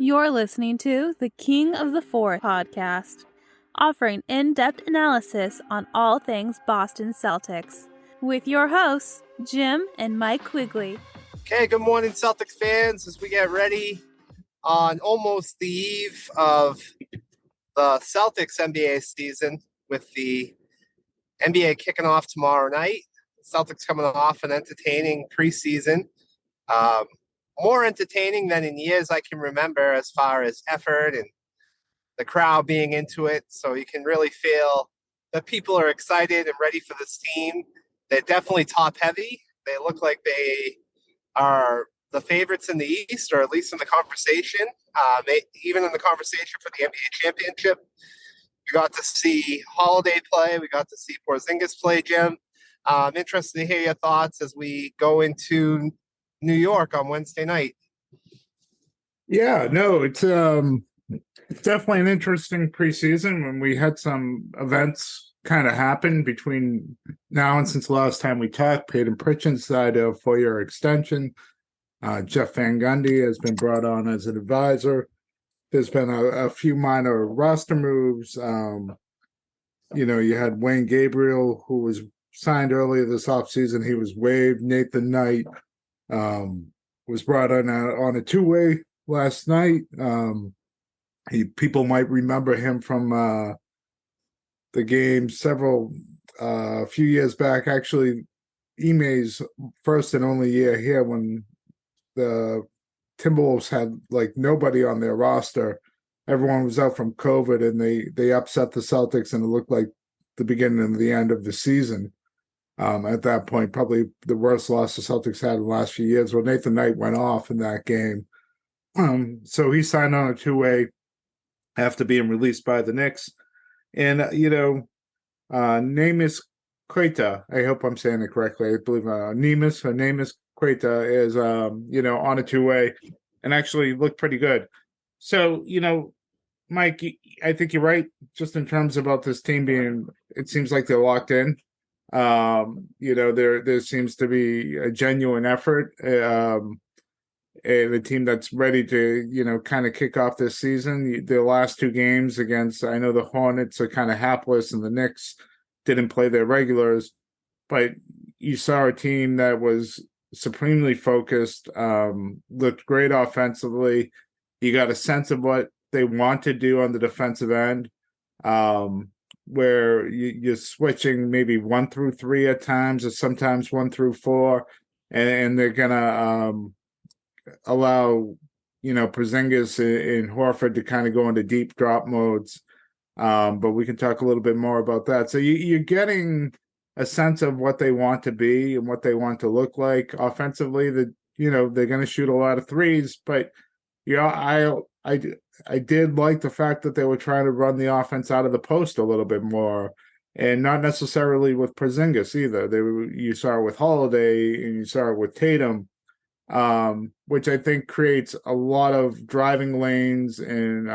You're listening to the King of the Fourth podcast, offering in-depth analysis on all things Boston Celtics, with your hosts, Jim and Mike Quigley. Okay, good morning, Celtics fans, as we get ready on almost the eve of the Celtics NBA season with the NBA kicking off tomorrow night. Celtics coming off an entertaining preseason. More entertaining than in years I can remember as far as effort and the crowd being into it. So you can really feel that people are excited and ready for this team. They're definitely top heavy. They look like they are the favorites in the East, or at least in the conversation. Even in the conversation for the NBA championship. We got to see Holiday play. We got to see Porzingis play, Jim. I'm interested to hear your thoughts as we go into New York on Wednesday night. Yeah, no, it's definitely an interesting preseason when we had some events kind of happen between now and since the last time we talked. Peyton Pritchard signed a 4-year extension. Jeff Van Gundy has been brought on as an advisor. There's been a few minor roster moves. You had Wayne Gabriel, who was signed earlier this offseason. He was waived. Nathan Knight was brought on a two-way last night. People might remember him from the game a few years back. Actually, Ime's first and only year here when the Timberwolves had like nobody on their roster. Everyone was out from COVID, and they upset the Celtics, and it looked like the beginning and the end of the season. At that point, probably the worst loss the Celtics had in the last few years. Well, Nathan Knight went off in that game. So he signed on a two-way after being released by the Knicks. And, Neemias Queta, I hope I'm saying it correctly. I believe Neemias Queta is, on a two-way and actually looked pretty good. So, Mike, I think you're right, just in terms about this team it seems like they're locked in. There seems to be a genuine effort, and a team that's ready to, kind of kick off this season. The last two games against, I know the Hornets are kind of hapless and the Knicks didn't play their regulars, but you saw a team that was supremely focused, looked great offensively. You got a sense of what they want to do on the defensive end, where you're switching maybe 1 through 3 at times, or sometimes 1 through 4, and they're gonna allow Porzingis and Horford to kind of go into deep drop modes. But we can talk a little bit more about that. So you're getting a sense of what they want to be and what they want to look like offensively. That they're going to shoot a lot of threes, but I did like the fact that they were trying to run the offense out of the post a little bit more, and not necessarily with Porzingis either. You saw it with Holiday and you saw it with Tatum, which I think creates a lot of driving lanes and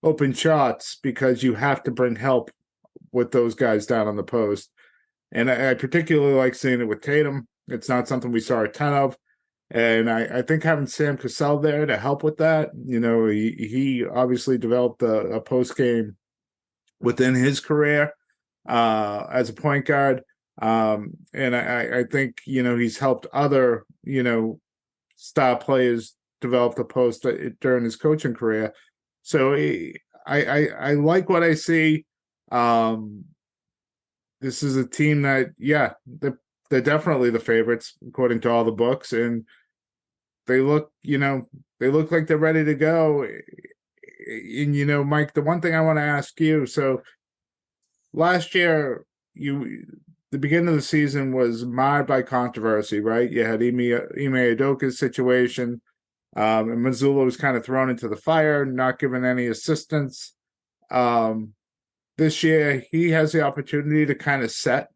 open shots, because you have to bring help with those guys down on the post. And I particularly like seeing it with Tatum. It's not something we saw a ton of. And I think having Sam Cassell there to help with that, he obviously developed a post game within his career as a point guard. And I think, he's helped other, star players develop the post during his coaching career. So I like what I see. This is a team that, they're definitely the favorites according to all the books, and they look like they're ready to go. And Mike, the one thing I want to ask you, so last year the beginning of the season was marred by controversy, right? You had Ime Udoka's situation, and Mazzulla was kind of thrown into the fire, not given any assistance. This year, he has the opportunity to kind of set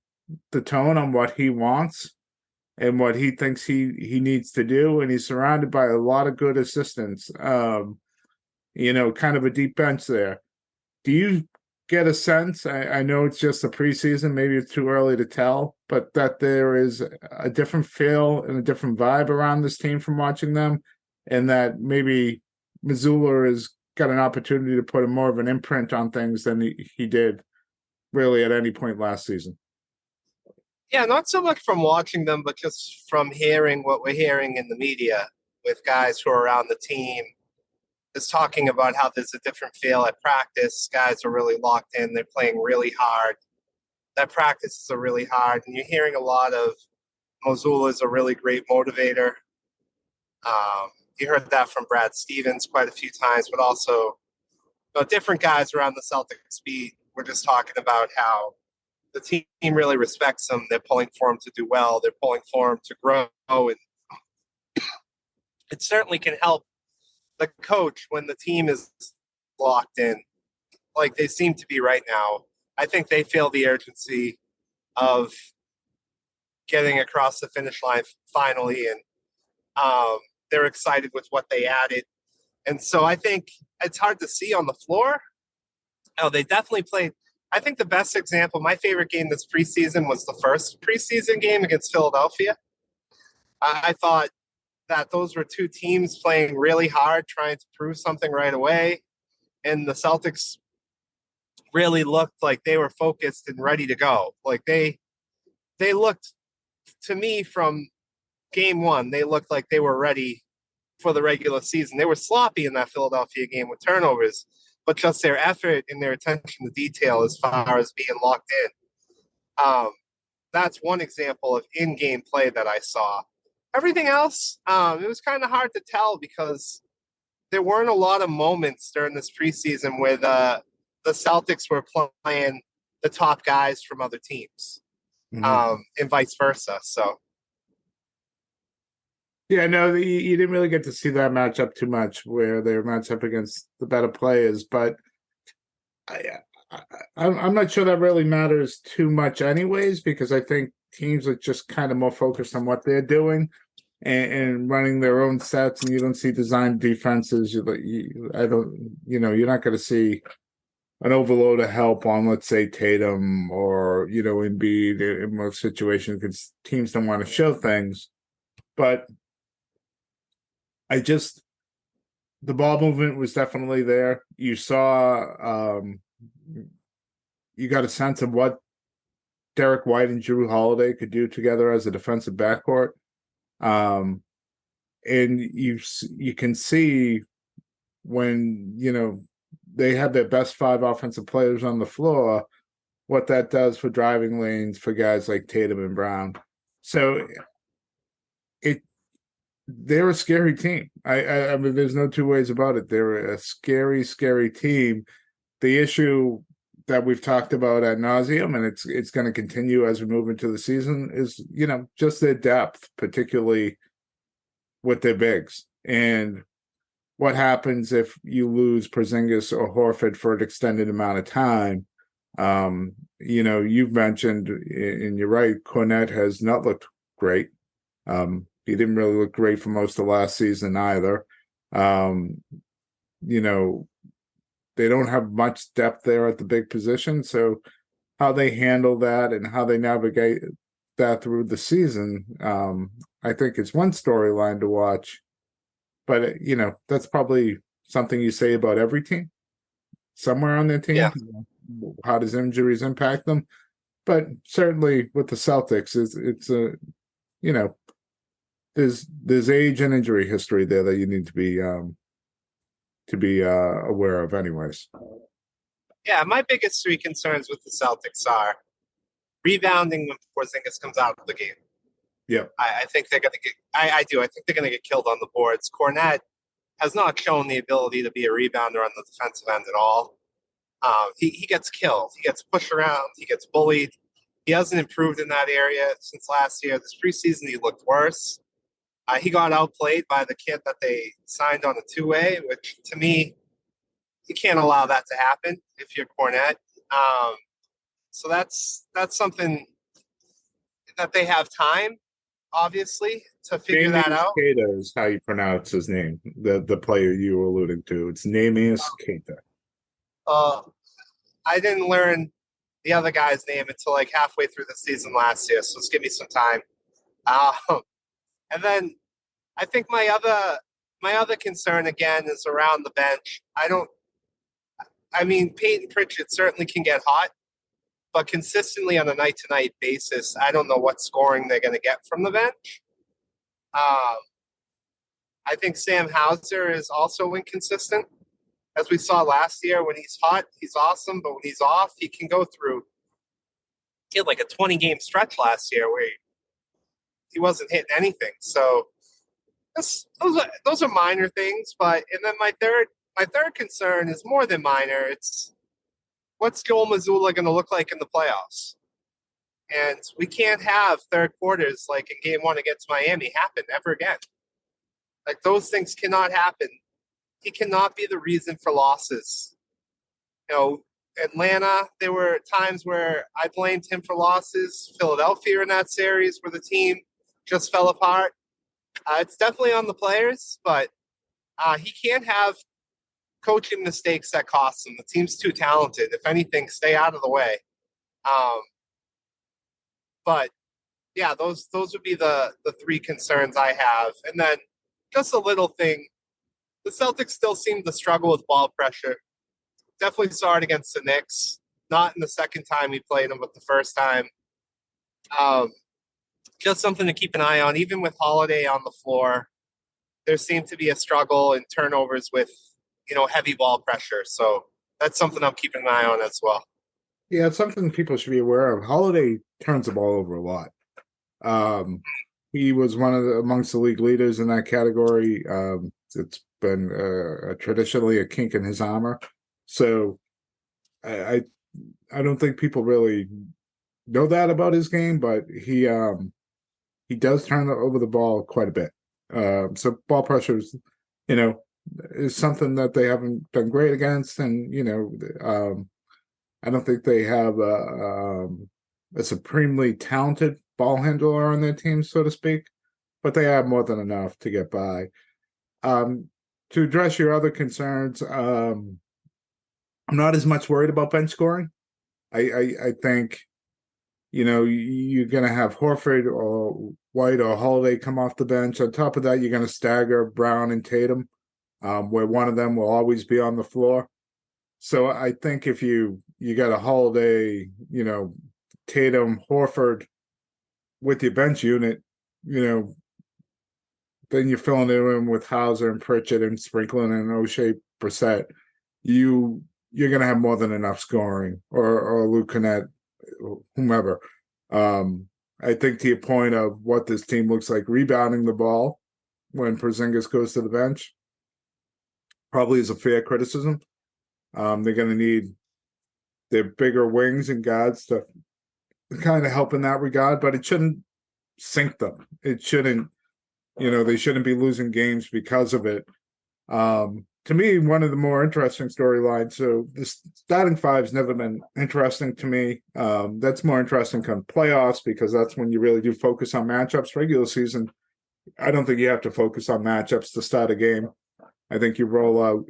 the tone on what he wants and what he thinks he needs to do, and he's surrounded by a lot of good assistants. Kind of a deep bench there. Do you get a sense, I know it's just the preseason, maybe it's too early to tell, but that there is a different feel and a different vibe around this team from watching them? and that maybe Missoula has got an opportunity to put more of an imprint on things than he did really at any point last season. Yeah, not so much from watching them, but just from hearing what we're hearing in the media with guys who are around the team, is talking about how there's a different feel at practice. Guys are really locked in. They're playing really hard. That practices are really hard. And you're hearing a lot of Missoula is a really great motivator. You heard that from Brad Stevens quite a few times, but also different guys around the Celtics beat were just talking about how the team really respects him. They're pulling for him to do well. They're pulling for him to grow. And it certainly can help the coach when the team is locked in, like they seem to be right now. I think they feel the urgency of getting across the finish line finally, and they're excited with what they added. And so I think it's hard to see on the floor. Oh, they definitely played. I think the best example, my favorite game this preseason was the first preseason game against Philadelphia. I thought that those were two teams playing really hard, trying to prove something right away. And the Celtics really looked like they were focused and ready to go. Like they looked, to me, from game one, they looked like they were ready for the regular season. They were sloppy in that Philadelphia game with turnovers, but just their effort and their attention to detail as far as being locked in. That's one example of in-game play that I saw. Everything else, it was kind of hard to tell because there weren't a lot of moments during this preseason where the Celtics were playing the top guys from other teams, and vice versa. So, yeah, no, you didn't really get to see that matchup too much where they were matched up against the better players, but I'm not sure that really matters too much anyways, because I think teams are just kind of more focused on what they're doing and running their own sets, and you don't see designed defenses. You're not going to see an overload of help on, let's say, Tatum or, Embiid in most situations because teams don't want to show things. But the ball movement was definitely there. You saw, you got a sense of what Derek White and Jrue Holiday could do together as a defensive backcourt. And you can see when, they have their best five offensive players on the floor, what that does for driving lanes for guys like Tatum and Brown. So they're a scary team. I mean, there's no two ways about it. They're a scary, scary team. The issue that we've talked about ad nauseum, and it's going to continue as we move into the season, is just their depth, particularly with their bigs. And what happens if you lose Porzingis or Horford for an extended amount of time? You've mentioned, and you're right, Cornette has not looked great. He didn't really look great for most of last season either. They don't have much depth there at the big position. So how they handle that and how they navigate that through the season, I think it's one storyline to watch. But, that's probably something you say about every team somewhere on their team. Yeah. How does injuries impact them? But certainly with the Celtics, it's there's age and injury history there that you need to be aware of anyways. Yeah, my biggest three concerns with the Celtics are rebounding when Porzingis comes out of the game. Yeah, I think they're going to get. I do. I think they're going to get killed on the boards. Cornette has not shown the ability to be a rebounder on the defensive end at all. He gets killed. He gets pushed around. He gets bullied. He hasn't improved in that area since last year. This preseason, he looked worse. He got outplayed by the kid that they signed on a two-way, which to me, you can't allow that to happen if you're Cornette. So that's something that they have time, obviously, to figure that out. Keita is how you pronounce his name, the player you were alluding to. It's Neemias Keita. I didn't learn the other guy's name until like halfway through the season last year, so just give me some time. And then I think my my other concern again is around the bench. Peyton Pritchard certainly can get hot, but consistently on a night-to-night basis, I don't know what scoring they're going to get from the bench. I think Sam Hauser is also inconsistent. As we saw last year, when he's hot, he's awesome, but when he's off, he can go through. He had like a 20-game stretch last year where he wasn't hitting anything. So those are minor things, and then my third concern is more than minor. It's what's Joel Mazzulla going to look like in the playoffs? And we can't have third quarters like in game 1 against Miami happen ever again. Like, those things cannot happen. He cannot be the reason for losses. Atlanta, there were times where I blamed him for losses. Philadelphia in that series where the team just fell apart. It's definitely on the players, but he can't have coaching mistakes that cost him. The team's too talented. If anything, stay out of the way. But yeah, those would be the 3 concerns I have. And then just a little thing, the Celtics still seem to struggle with ball pressure. Definitely saw it against the Knicks. Not in the second time we played them, but the first time. Just something to keep an eye on. Even with Holiday on the floor, there seemed to be a struggle in turnovers with, heavy ball pressure. So that's something I'm keeping an eye on as well. Yeah, it's something people should be aware of. Holiday turns the ball over a lot. He was amongst the league leaders in that category. It's been traditionally a kink in his armor. So I don't think people really know that about his game, but he does turn over the ball quite a bit. So ball pressure is something that they haven't done great against, and I don't think they have a supremely talented ball handler on their team, so to speak, but they have more than enough to get by. To address your other concerns, I'm not as much worried about bench scoring. I think, you're going to have Horford or White or Holiday come off the bench. On top of that, you're going to stagger Brown and Tatum, where one of them will always be on the floor. So I think if you got a Holiday, Tatum, Horford with your bench unit, then you're filling it in with Hauser and Pritchard and sprinkling in O'Shea, Brissett. You're going to have more than enough scoring, or Luke Kennett, whomever. I think to your point of what this team looks like rebounding the ball when Porzingis goes to the bench probably is a fair criticism. They're going to need their bigger wings and guards to kind of help in that regard, but it shouldn't sink them. It shouldn't, they shouldn't be losing games because of it. To me, one of the more interesting storylines. So the starting five's never been interesting to me. That's more interesting come playoffs, because that's when you really do focus on matchups. Regular season, I don't think you have to focus on matchups to start a game. I think you roll out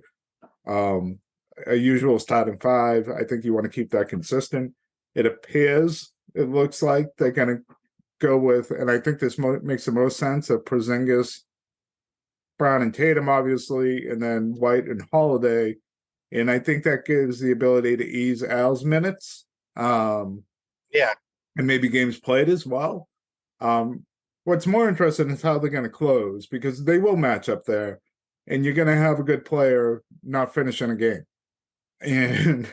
a usual starting five. I think you want to keep that consistent. It looks like they're going to go with, and I think this makes the most sense, of Porzingis, Brown and Tatum, obviously, and then White and Holiday. And I think that gives the ability to ease Al's minutes. And maybe games played as well. What's more interesting is how they're going to close, because they will match up there, and you're going to have a good player not finishing a game. And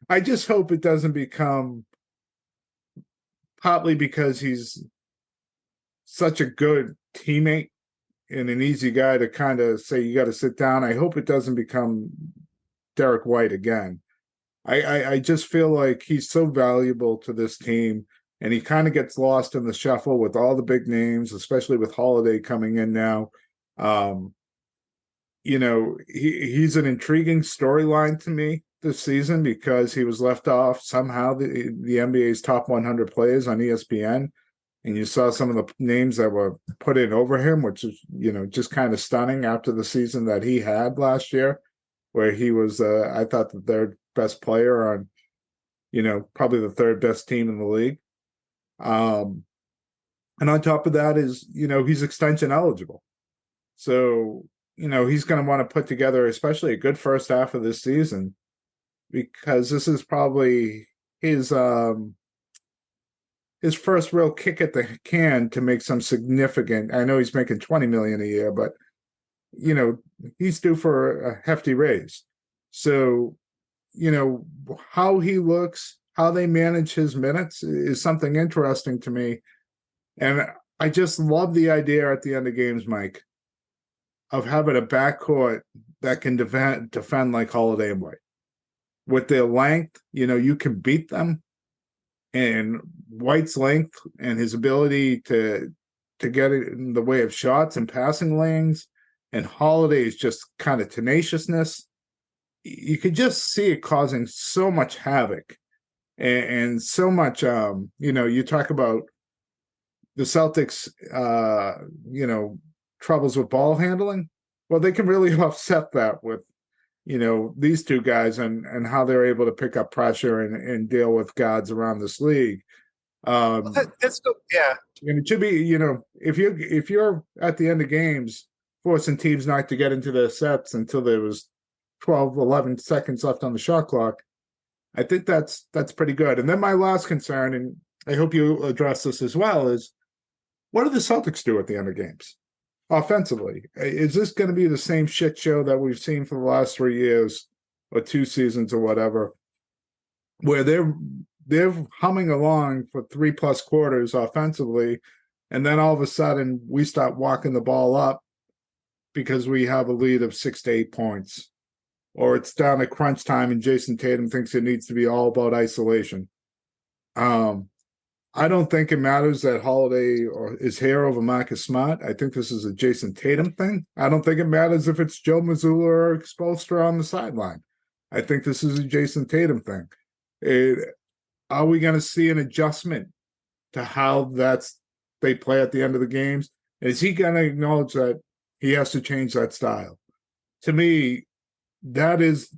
I just hope it doesn't become, partly because he's such a good teammate and an easy guy to kind of say you got to sit down. I hope it doesn't become Derek White again. I just feel like he's so valuable to this team, and he kind of gets lost in the shuffle with all the big names, especially with Holiday coming in now. He's an intriguing storyline to me this season, because he was left off somehow the NBA's top 100 players on ESPN. And you saw some of the names that were put in over him, which is, just kind of stunning after the season that he had last year, where he was, I thought, the third best player on, probably the third best team in the league. And on top of that is, he's extension eligible. So he's going to want to put together, especially a good first half of this season, because this is probably his first real kick at the can to make some significant. I know he's making $20 million a year, but he's due for a hefty raise. So, how he looks, how they manage his minutes is something interesting to me. And I just love the idea at the end of games, Mike, of having a backcourt that can defend like Holiday and White. With their length, you can beat them. And White's length and his ability to get it in the way of shots and passing lanes, and Holiday's just kind of tenaciousness, you could just see it causing so much havoc and so much. You talk about the Celtics, troubles with ball handling. Well, they can really offset that with these two guys and how they're able to pick up pressure and deal with guards around this league. That's good. Yeah. And it should be, if you're at the end of games forcing teams not to get into their sets until there was 12, 11 seconds left on the shot clock, I think that's pretty good. And then my last concern, and I hope you address this as well, is what do the Celtics do at the end of games? Offensively, is this going to be the same shit show that we've seen for the last 3 years or 2 seasons or whatever, where they're humming along for 3+ quarters offensively, and then all of a sudden we start walking the ball up because we have a lead of 6 to 8 points, or it's down to crunch time and Jason Tatum thinks it needs to be all about isolation. I don't think it matters that Holiday is here over Marcus Smart. I think this is a Jason Tatum thing. I don't think it matters if it's Joe Mazzulla or Spoelstra on the sideline. I think this is a Jason Tatum thing. Are we going to see an adjustment to how they play at the end of the games? Is he going to acknowledge that he has to change that style? To me, that's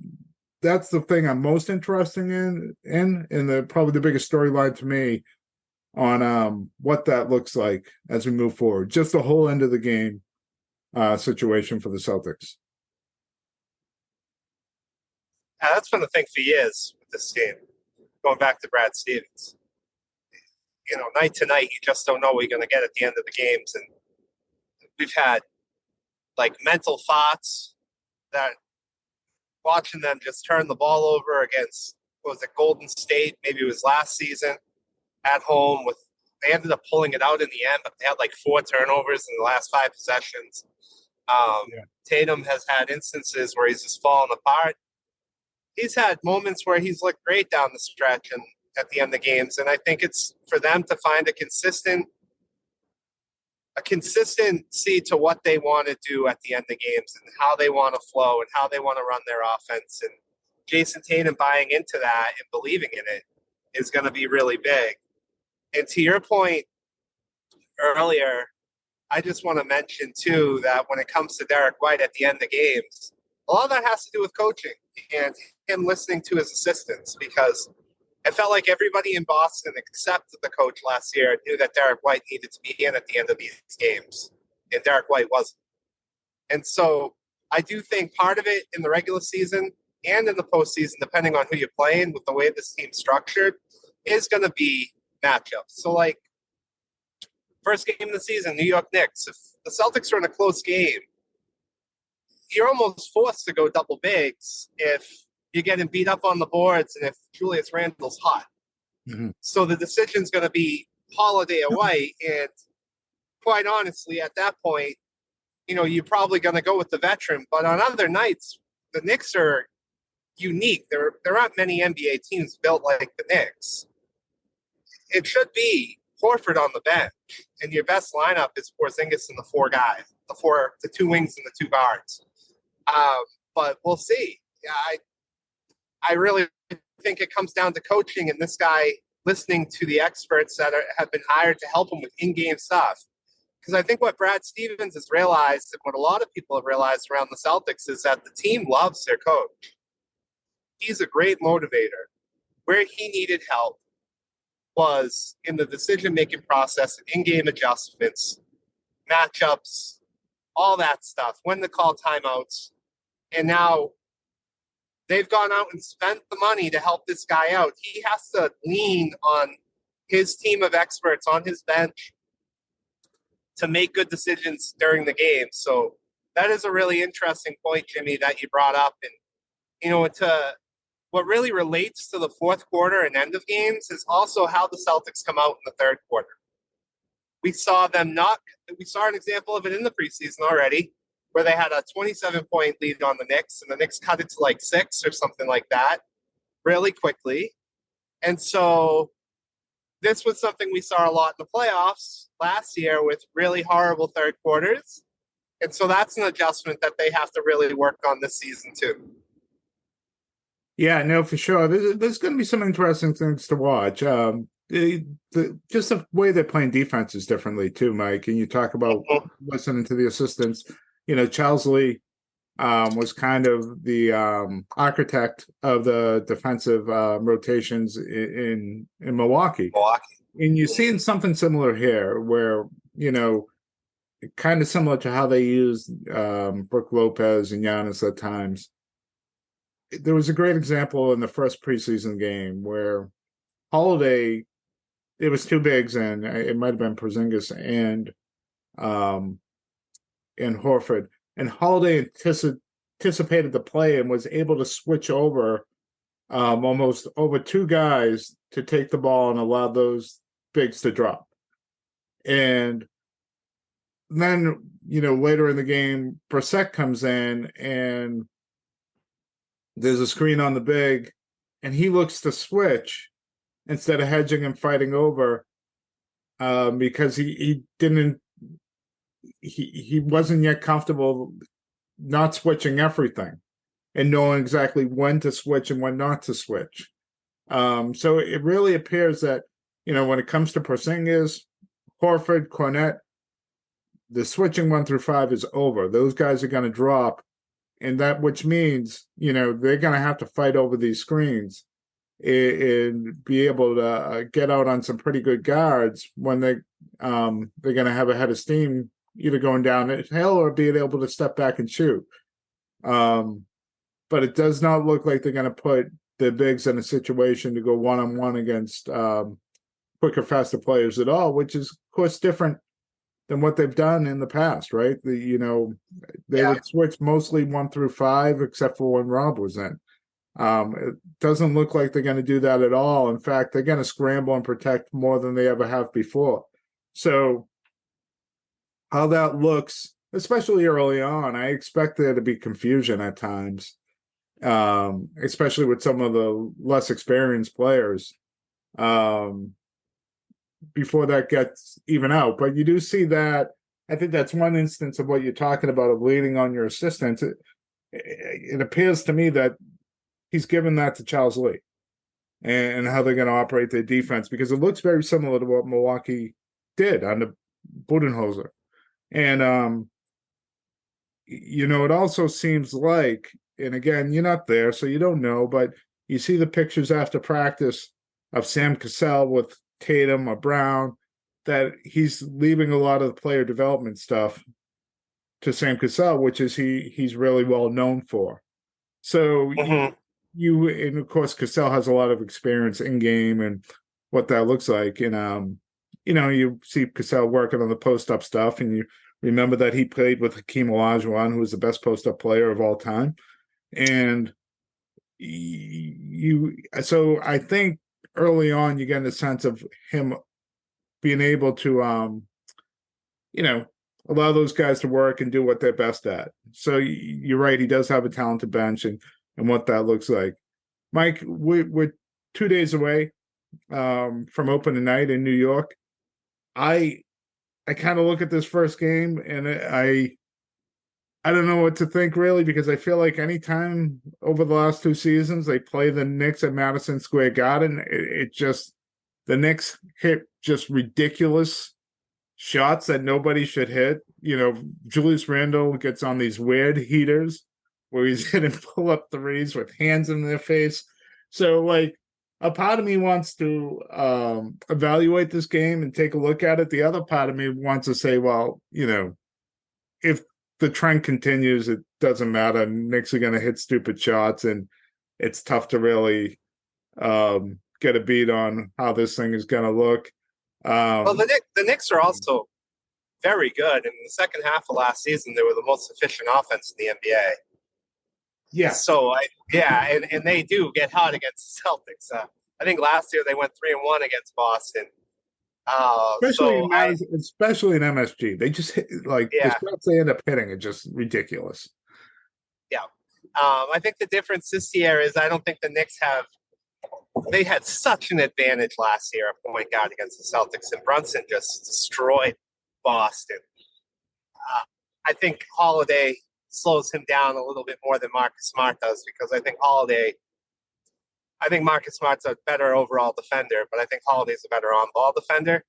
the thing I'm most interested in probably the biggest storyline to me on what that looks like as we move forward. Just the whole end of the game situation for the Celtics. That's been the thing for years with this team. Going back to Brad Stevens. Night to night, you just don't know what you're going to get at the end of the games. And we've had, mental thoughts that watching them just turn the ball over against, Golden State? Maybe it was last season at home. They ended up pulling it out in the end, but they had 4 turnovers in the last 5 possessions. Tatum has had instances where he's just fallen apart. He's had moments where he's looked great down the stretch and at the end of the games. And I think it's for them to find a consistency to what they want to do at the end of games and how they want to flow and how they want to run their offense. And Jason Tatum buying into that and believing in it is going to be really big. And to your point earlier, I just want to mention, too, that when it comes to Derek White at the end of games, a lot of that has to do with coaching and him listening to his assistants, because I felt like everybody in Boston, except the coach last year, knew that Derek White needed to be in at the end of these games, and Derek White wasn't. And so I do think part of it in the regular season and in the postseason, depending on who you're playing, with the way this team's structured, is going to be matchups. So, first game of the season, New York Knicks. If the Celtics are in a close game, you're almost forced to go double bigs if you're getting beat up on the boards and if Julius Randle's hot. Mm-hmm. So the decision's going to be Holiday or White, and quite honestly, at that point, you're probably going to go with the veteran. But on other nights, the Knicks are unique. There aren't many NBA teams built like the Knicks. It should be Horford on the bench, and your best lineup is Porzingis and the 4 guys, the 2 wings and the 2 guards. But we'll see. I really think it comes down to coaching and this guy listening to the experts that have been hired to help him with in-game stuff. Because I think what Brad Stevens has realized, and what a lot of people have realized around the Celtics, is that the team loves their coach. He's a great motivator. Where he needed help was in the decision-making process and in-game adjustments, matchups, all that stuff, when to call timeouts. And now they've gone out and spent the money to help this guy out. He has to lean on his team of experts on his bench to make good decisions during the game. So that is a really interesting point, Jimmy, that you brought up. And, to what really relates to the fourth quarter and end of games is also how the Celtics come out in the third quarter. We saw an example of it in the preseason already, where they had a 27-point lead on the Knicks, and the Knicks cut it to like 6 or something like that really quickly. And so this was something we saw a lot in the playoffs last year with really horrible third quarters. And so that's an adjustment that they have to really work on this season too. Yeah, no, for sure. There's going to be some interesting things to watch. Just the way they're playing defenses differently too, Mike. And you talk about listening to the assistants. Charles Lee was kind of the architect of the defensive rotations in Milwaukee. And you're seeing something similar here, where kind of similar to how they used Brook Lopez and Giannis at times. There was a great example in the first preseason game where Holiday, it was two bigs, and it might have been Porzingis and Horford. And Holiday anticipated the play and was able to switch over almost over two guys to take the ball and allow those bigs to drop. And then, later in the game, Brissett comes in and there's a screen on the big, and he looks to switch instead of hedging and fighting over because he wasn't yet comfortable not switching everything and knowing exactly when to switch and when not to switch. So it really appears that, when it comes to Porzingis, Horford, Cornette, the switching 1 through 5 is over. Those guys are going to drop. And that, which means, they're going to have to fight over these screens and be able to get out on some pretty good guards when they're going to have a head of steam, either going down the hill or being able to step back and shoot. But it does not look like they're going to put the bigs in a situation to go one-on-one against quicker, faster players at all, which is, of course, different than what they've done in the past, right? They would switch mostly 1 through 5, except for when Rob was in. It doesn't look like they're going to do that at all. In fact, they're going to scramble and protect more than they ever have before. So how that looks, especially early on, I expect there to be confusion at times, especially with some of the less experienced players. Before that gets even out. But you do see that. I think that's one instance of what you're talking about, of leaning on your assistants. It appears to me that he's given that to Charles Lee and how they're going to operate their defense, because it looks very similar to what Milwaukee did under Budenholzer. And, it also seems like, and again, you're not there, so you don't know, but you see the pictures after practice of Sam Cassell with Tatum or Brown, that he's leaving a lot of the player development stuff to Sam Cassell, which is he's really well known for. So you and of course Cassell has a lot of experience in game and what that looks like. And you see Cassell working on the post up stuff, and you remember that he played with Hakeem Olajuwon, who was the best post up player of all time. And so I think early on, you get a sense of him being able to, allow those guys to work and do what they're best at. So you're right. He does have a talented bench and what that looks like. Mike, we're 2 days away from opening night in New York. I kind of look at this first game and I don't know what to think, really, because I feel like anytime over the last 2 seasons they play the Knicks at Madison Square Garden, the Knicks hit just ridiculous shots that nobody should hit. Julius Randle gets on these weird heaters where he's hitting pull-up threes with hands in their face. So, a part of me wants to evaluate this game and take a look at it. The other part of me wants to say, well, if the trend continues, it doesn't matter. Knicks are going to hit stupid shots, and it's tough to really get a beat on how this thing is going to look. Well, the Knicks are also very good. In the second half of last season, they were the most efficient offense in the NBA. Yeah. So, and they do get hot against the Celtics. I think last year they went 3-1 against Boston. Especially in MSG, they just hit, the shots they end up hitting are just ridiculous. Yeah, I think the difference this year is I don't think the Knicks they had such an advantage last year at point guard against the Celtics, and Brunson just destroyed Boston. I think Holiday slows him down a little bit more than Marcus Smart does, because I think Marcus Smart's a better overall defender, but I think Holiday's a better on-ball defender.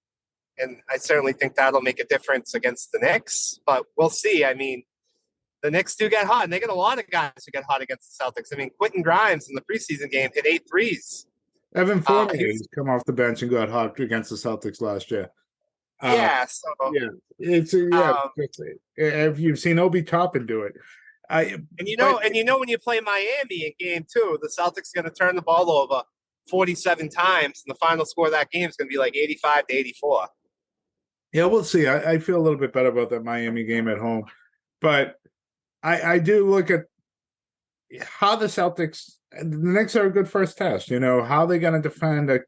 And I certainly think that'll make a difference against the Knicks. But we'll see. I mean, the Knicks do get hot, and they get a lot of guys who get hot against the Celtics. I mean, Quentin Grimes in the preseason game hit 8 threes. Evan Fournier has come off the bench and got hot against the Celtics last year. If you've seen Obi Toppin do it. When you play Miami in game 2, the Celtics are going to turn the ball over 47 times, and the final score of that game is going to be like 85-84. Yeah, we'll see. I feel a little bit better about that Miami game at home, but I do look at how the Celtics. The Knicks are a good first test. How are they going to defend a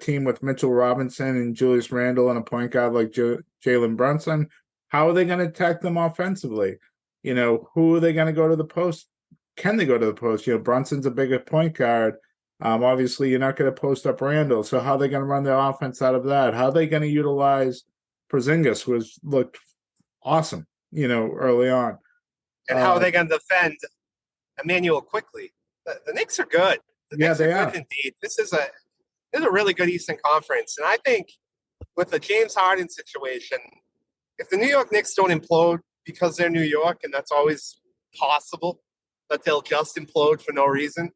team with Mitchell Robinson and Julius Randle and a point guard like Jalen Brunson? How are they going to attack them offensively? Who are they going to go to the post? Can they go to the post? Brunson's a bigger point guard. Obviously, you're not going to post up Randle. So how are they going to run their offense out of that? How are they going to utilize Porzingis, who has looked awesome, early on? And how are they going to defend Emmanuel quickly? The Knicks are good. They are good indeed. This is a really good Eastern Conference. And I think with the James Harden situation, if the New York Knicks don't implode because they're New York, and that's always possible, that they'll just implode for no reason.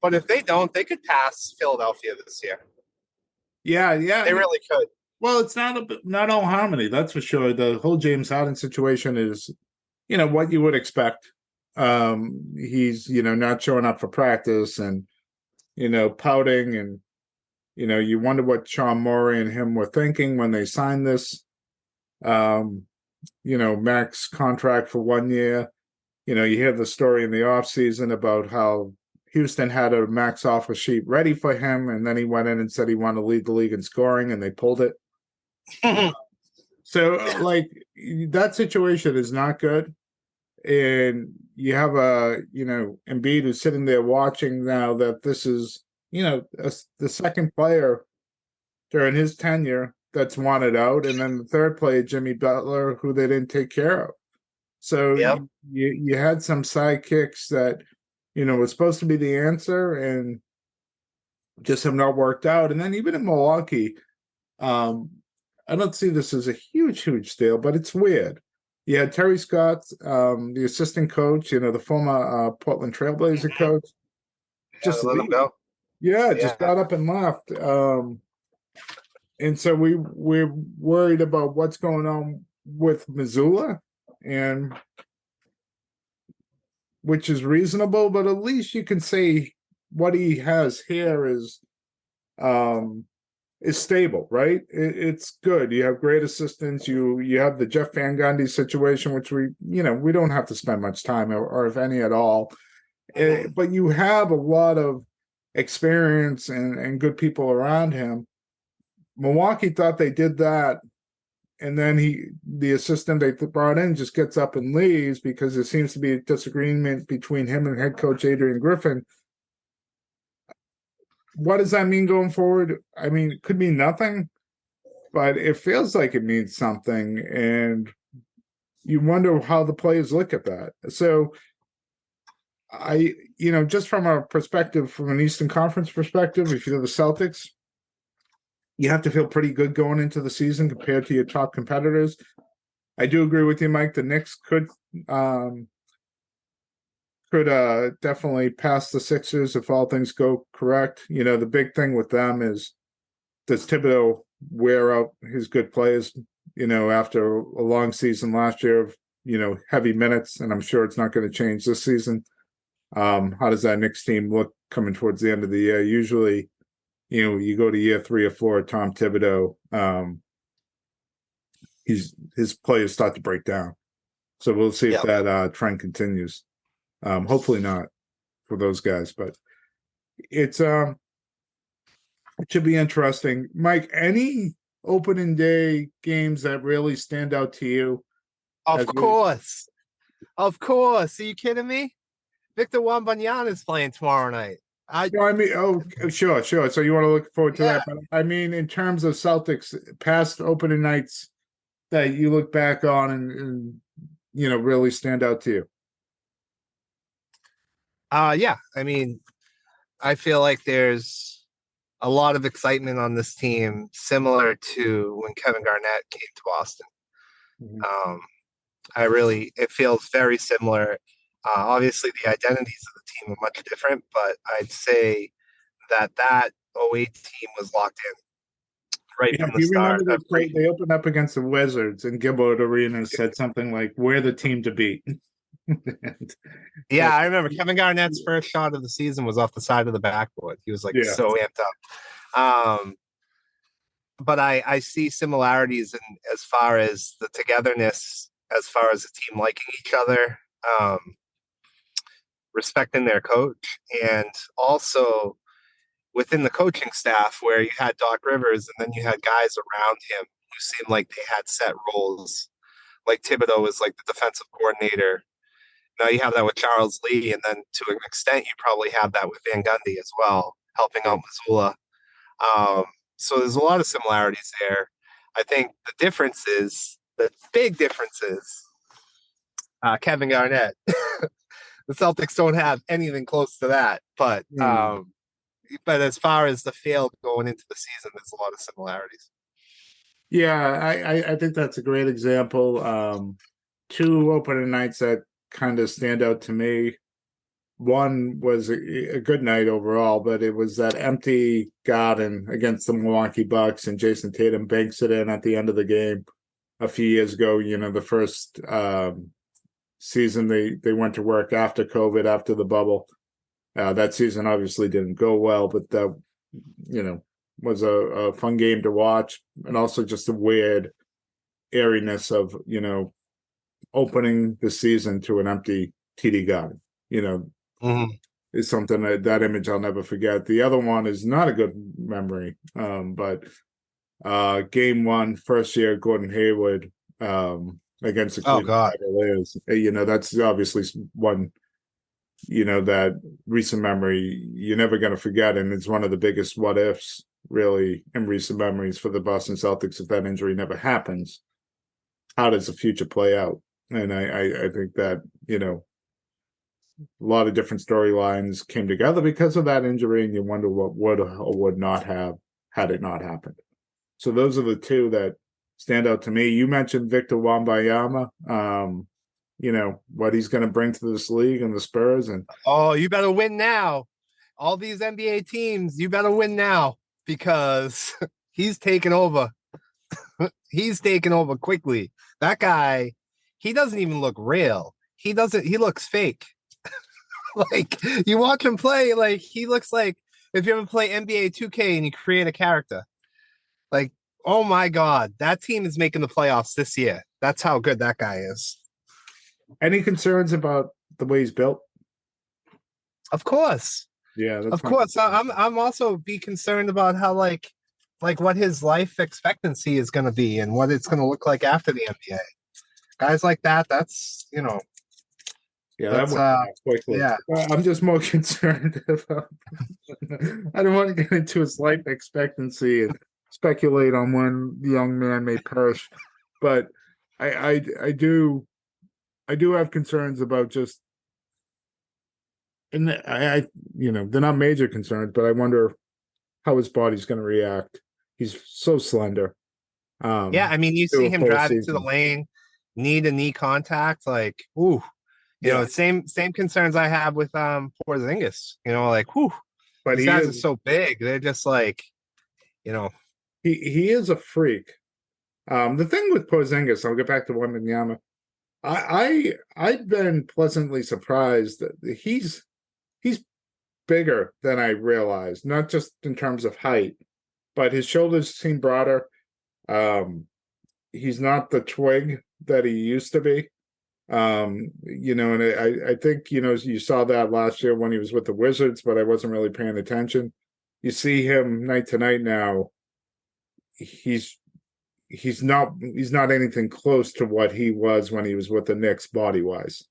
But if they don't, they could pass Philadelphia this year. Yeah. They really could. Well, it's not all harmony, that's for sure. The whole James Harden situation is, what you would expect. He's, not showing up for practice and, pouting, and, you wonder what Sean Morey and him were thinking when they signed this, max contract for 1 year. You hear the story in the offseason about how Houston had a max offer sheet ready for him, and then he went in and said he wanted to lead the league in scoring, and they pulled it. So, that situation is not good. And you have Embiid who's sitting there watching now that this is, the second player during his tenure that's wanted out, and then the third player, Jimmy Butler, who they didn't take care of. So you had some sidekicks that, was supposed to be the answer and just have not worked out. And then even in Milwaukee, I don't see this as a huge deal, but it's weird. You had Terry Scott, the assistant coach, the former Portland Trailblazer coach. Just let him go. Just got up and left. And so we're worried about what's going on with Missoula, and which is reasonable, but at least you can say what he has here is stable, right? It's good. You have great assistants. You have the Jeff Van Gundy situation, which we don't have to spend much time or if any at all. But you have a lot of experience and good people around him. Milwaukee thought they did that, and then the assistant they brought in just gets up and leaves because there seems to be a disagreement between him and head coach Adrian Griffin. What does that mean going forward? I mean, it could mean nothing, but it feels like it means something, and you wonder how the players look at that. So just from an Eastern Conference perspective, if you're the Celtics, you have to feel pretty good going into the season compared to your top competitors. I do agree with you, Mike. The Knicks could definitely pass the Sixers if all things go correct. The big thing with them is, does Thibodeau wear out his good players, after a long season last year of heavy minutes, and I'm sure it's not going to change this season. How does that Knicks team look coming towards the end of the year? Usually, you go to year 3 or 4 of Tom Thibodeau, his players start to break down. So we'll see if that trend continues. Hopefully not for those guys, but it should be interesting. Mike, any opening day games that really stand out to you? Of course. Are you kidding me? Victor Wembanyama is playing tomorrow night. Sure. So you want to look forward to that? But I mean, in terms of Celtics past opening nights that you look back on and really stand out to you. Yeah. I mean, I feel like there's a lot of excitement on this team, similar to when Kevin Garnett came to Boston. Mm-hmm. It feels very similar. Obviously, the identities of the team are much different, but I'd say that 08 team was locked in right from the start. They opened up against the Wizards, and Gilbert Arenas said something like, "We're the team to beat." I remember Kevin Garnett's first shot of the season was off the side of the backboard. He was so amped up. But I see similarities as far as the togetherness, as far as the team liking each other, respecting their coach, and also within the coaching staff where you had Doc Rivers and then you had guys around him who seemed like they had set roles. Like Thibodeau was like the defensive coordinator. Now you have that with Charles Lee, and then to an extent you probably have that with Van Gundy as well, helping out Mazzulla. So there's a lot of similarities there. I think the big difference is Kevin Garnett. The Celtics don't have anything close to that, but as far as the field going into the season, there's a lot of similarities. Yeah, I think that's a great example. 2 opening nights that kind of stand out to me. One was a good night overall, but it was that empty Garden against the Milwaukee Bucks, and Jason Tatum banks it in at the end of the game a few years ago. The first season they went to work after COVID, after the bubble. That season obviously didn't go well, but that was a fun game to watch, and also just a weird airiness of opening the season to an empty TD Garden. Is something that image I'll never forget. The other one is not a good memory, but game 1, first year Gordon Hayward against the Cleveland Cavaliers. That's obviously one that recent memory you're never going to forget, and it's one of the biggest what ifs really in recent memories for the Boston Celtics. If that injury never happens, how does the future play out? And I think that a lot of different storylines came together because of that injury, and you wonder what would or would not have had it not happened. So those are the 2 that stand out to me. You mentioned Victor Wembanyama, what he's going to bring to this league and the Spurs. And you better win now. All these NBA teams, you better win now, because he's taking over. He's taking over quickly. That guy, he doesn't even look real. He looks fake. Like, you watch him play, like, he looks like if you ever play NBA 2K and you create a character. Like, oh my God, that team is making the playoffs this year. That's how good that guy is. Any concerns about the way he's built? Of course. Yeah, of course. I'm also be concerned about how like what his life expectancy is going to be and what it's going to look like after the NBA. Guys like that, that's Yeah, that went quickly. Yeah. I'm just more concerned about. I don't want to get into his life expectancy and speculate on when the young man may perish, but I do have concerns about just, and they're not major concerns, but I wonder how his body's going to react. He's so slender. I mean, you see him driving to the lane, knee-to-knee contact, like, ooh. Same concerns I have with Porzingis. But these guys are so big. They're just like, he is a freak. The thing with Porzingis, I'll get back to Wembanyama. I've been pleasantly surprised that he's bigger than I realized, not just in terms of height, but his shoulders seem broader. He's not the twig that he used to be. And I think, you saw that last year when he was with the Wizards, but I wasn't really paying attention. You see him night to night now. He's not anything close to what he was when he was with the Knicks body wise.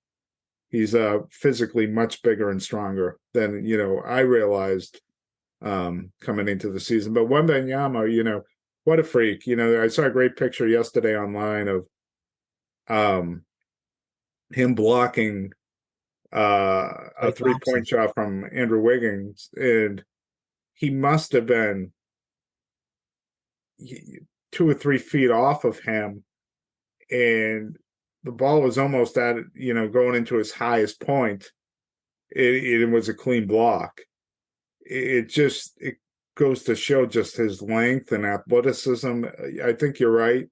He's physically much bigger and stronger than I realized coming into the season. But Wembanyama, what a freak! I saw a great picture yesterday online of him blocking a 3-point shot from Andrew Wiggins, and he must have been 2 or 3 feet off of him, and the ball was almost at going into his highest point. It was a clean block. It goes to show just his length and athleticism. I think you're right.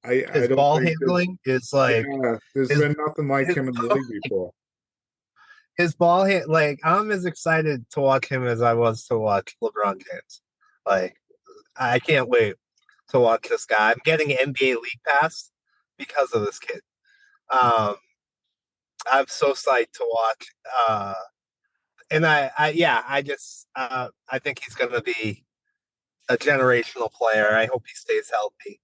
His ball handling is like, there's been nothing like him in the league before. His ball hand, like, I'm as excited to watch him as I was to watch LeBron James. Like, I can't wait to watch this guy. I'm getting an NBA League Pass because of this kid. I'm so psyched to watch. And I think he's going to be a generational player. I hope he stays healthy.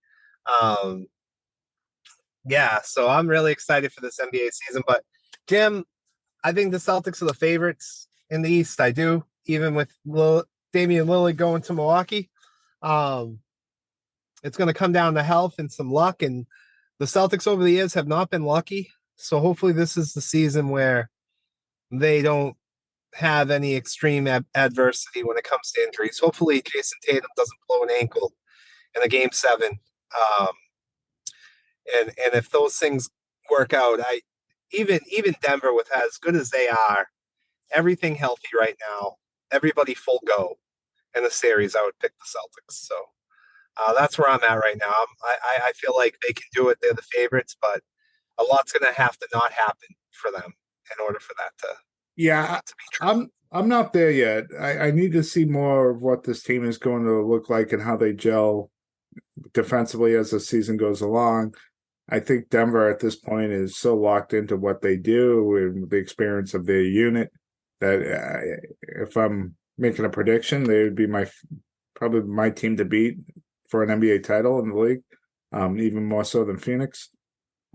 So I'm really excited for this NBA season. But Jim, I think the Celtics are the favorites in the East. I do, even with Damian Lillard going to Milwaukee. It's going to come down to health and some luck. And the Celtics over the years have not been lucky. So hopefully this is the season where they don't have any extreme adversity when it comes to injuries. Hopefully Jason Tatum doesn't blow an ankle in a Game 7. And if those things work out, even Denver, with as good as they are, everything healthy right now, everybody full go in the series, I would pick the Celtics. So that's where I'm at right now. I feel like they can do it. They're the favorites, but a lot's going to have to not happen for them in order for that to be true. I'm not there yet. I need to see more of what this team is going to look like and how they gel defensively as the season goes along. I think Denver at this point is so locked into what they do and the experience of their unit that if I'm making a prediction, they would be probably my team to beat for an NBA title in the league, even more so than Phoenix.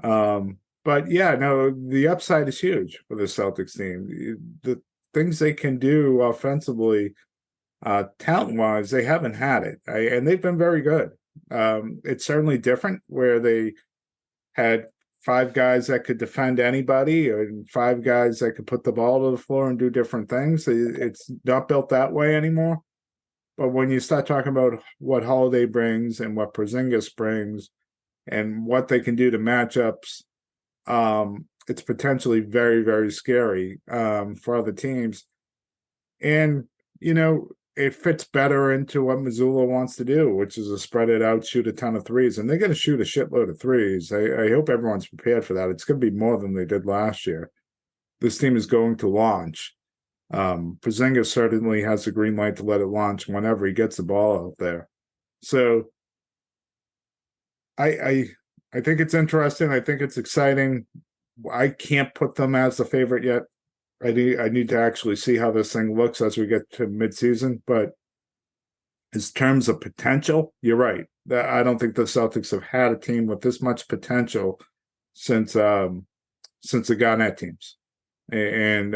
But yeah, no, the upside is huge for the Celtics team. The things they can do offensively, talent-wise, they haven't had it, and they've been very good. It's certainly different where they had 5 guys that could defend anybody and 5 guys that could put the ball to the floor and do different things. It's not built that way anymore. But when you start talking about what Holiday brings and what Porzingis brings and what they can do to matchups, it's potentially very, very scary for other teams. And, it fits better into what Missoula wants to do, which is to spread it out, shoot a ton of threes. And they're going to shoot a shitload of threes. I hope everyone's prepared for that. It's going to be more than they did last year. This team is going to launch. Porzingis certainly has the green light to let it launch whenever he gets the ball out there. So I think it's interesting. I think it's exciting. I can't put them as the favorite yet. I need to actually see how this thing looks as we get to midseason. But in terms of potential, you're right. I don't think the Celtics have had a team with this much potential since the Garnett teams. And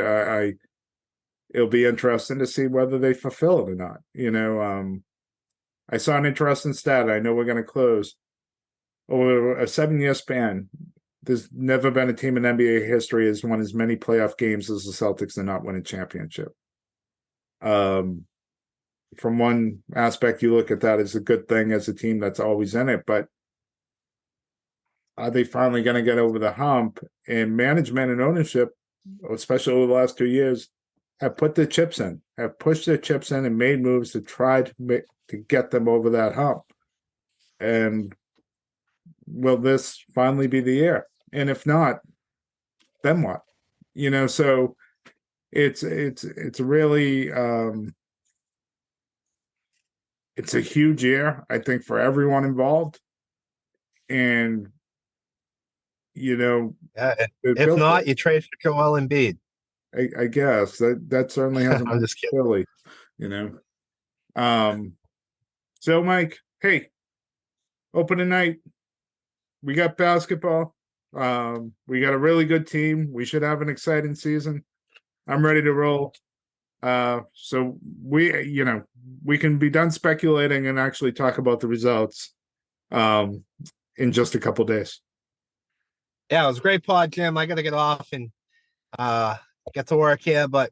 it'll be interesting to see whether they fulfill it or not. I saw an interesting stat. I know we're going to close. Over a 7-year span, there's never been a team in NBA history has won as many playoff games as the Celtics and not win a championship. From one aspect, you look at that as a good thing as a team that's always in it, but are they finally going to get over the hump? And management and ownership, especially over the last 2 years, have put their chips in, have pushed their chips in and made moves to try to get them over that hump. And will this finally be the year? And if not, then what? So it's really it's a huge year, I think, for everyone involved. And Yeah. it If feels not, like, you trade for Joel Embiid. I guess that certainly hasn't I'm been just kidding. silly, you know. So Mike, hey, opening night, we got basketball. We got a really good team. We should have an exciting season. I'm ready to roll. So we can be done speculating and actually talk about the results in just a couple days. Yeah, it was a great pod, Jim. I got to get off and get to work here, but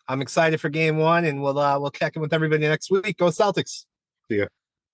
I'm excited for game one, and we'll check in with everybody next week. Go Celtics. See ya.